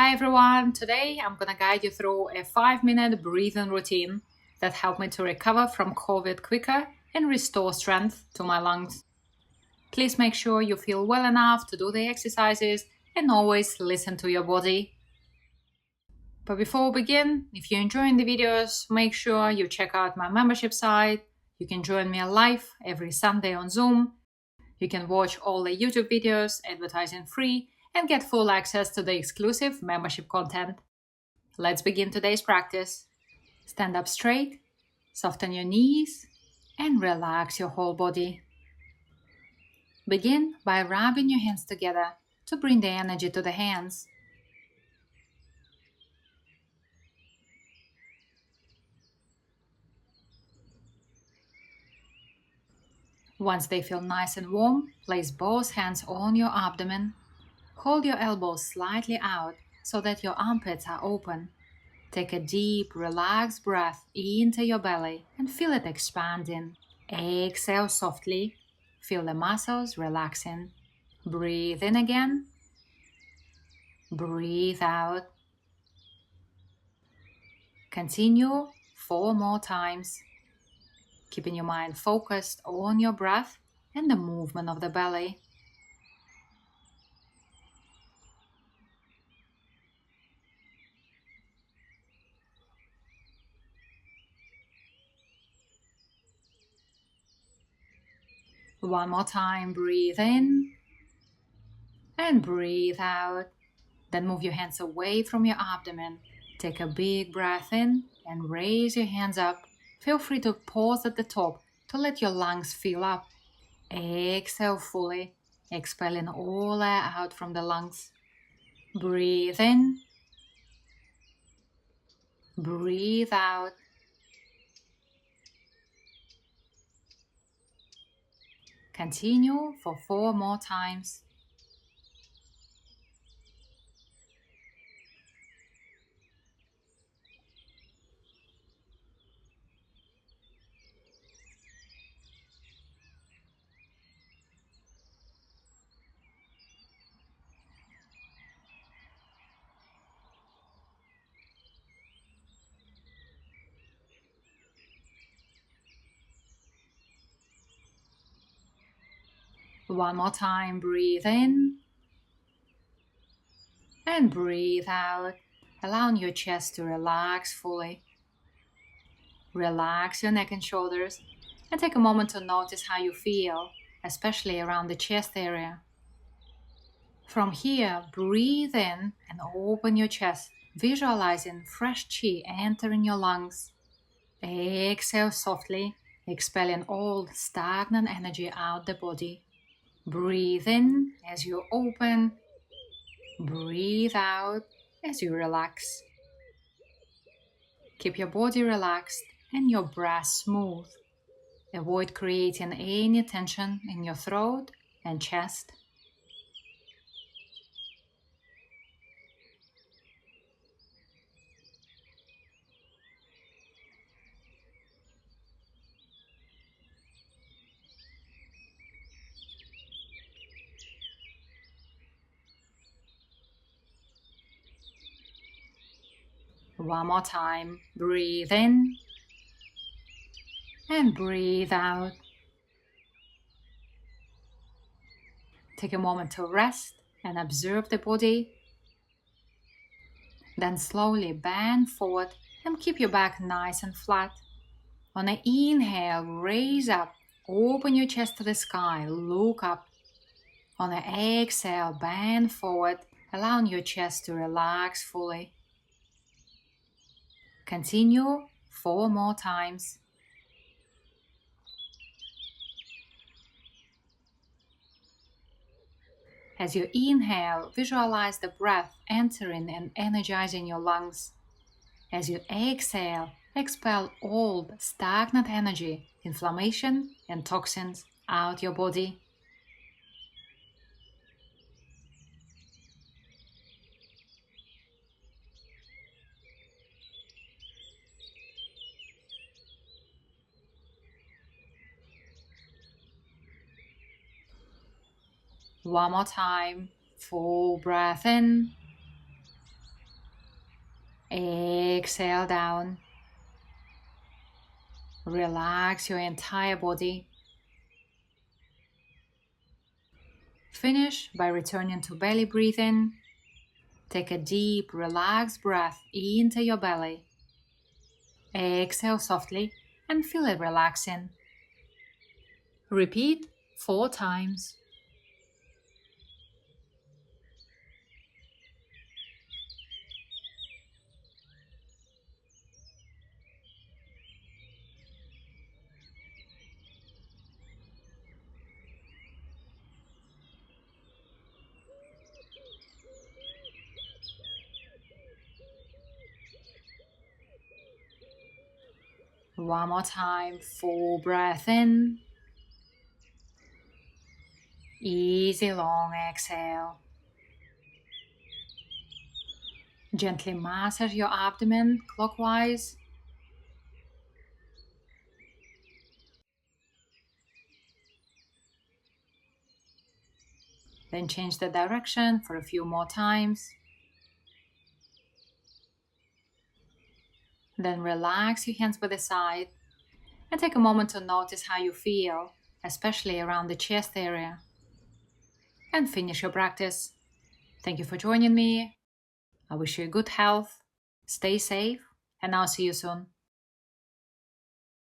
Hi everyone, today I'm gonna guide you through a 5-minute breathing routine that helped me to recover from COVID quicker and restore strength to my lungs. Please make sure you feel well enough to do the exercises and always listen to your body. But before we begin, if you're enjoying the videos, make sure you check out my membership site. You can join me live every Sunday on Zoom. You can watch all the YouTube videos, advertising free, and get full access to the exclusive membership content. Let's begin today's practice. Stand up straight, soften your knees, and relax your whole body. Begin by rubbing your hands together to bring the energy to the hands. Once they feel nice and warm, place both hands on your abdomen. Hold your elbows slightly out so that your armpits are open. Take a deep, relaxed breath into your belly and feel it expanding. Exhale softly. Feel the muscles relaxing. Breathe in again. Breathe out. Continue 4 more times, keeping your mind focused on your breath and the movement of the belly. One more time, breathe in and breathe out. Then move your hands away from your abdomen. Take a big breath in and raise your hands up. Feel free to pause at the top to let your lungs fill up. Exhale fully, expelling all air out from the lungs. Breathe in. Breathe out. Continue for 4 more times. One more time, breathe in and breathe out, allowing your chest to relax fully. Relax your neck and shoulders and take a moment to notice how you feel, especially around the chest area. From here, breathe in and open your chest, visualizing fresh qi entering your lungs. Exhale softly, expelling all stagnant energy out the body. Breathe in as you open. Breathe out as you relax. Keep your body relaxed and your breath smooth. Avoid creating any tension in your throat and chest. One more time, breathe in and breathe out. Take a moment to rest and observe the body. Then slowly bend forward and keep your back nice and flat. On an inhale, raise up, open your chest to the sky, look up. On an exhale, bend forward, allowing your chest to relax fully. Continue 4 more times. As you inhale, visualize the breath entering and energizing your lungs. As you exhale, expel all stagnant energy, inflammation, and toxins out your body. One more time, full breath in Exhale down. Relax your entire body. Finish by returning to belly breathing. Take a deep, relaxed breath into your belly. Exhale softly and feel it relaxing. Repeat 4 times. One more time, full breath in. Easy long exhale. Gently massage your abdomen clockwise. Then change the direction for a few more times. Then relax your hands by the side and take a moment to notice how you feel, especially around the chest area. And finish your practice. Thank you for joining me. I wish you good health, stay safe, and I'll see you soon.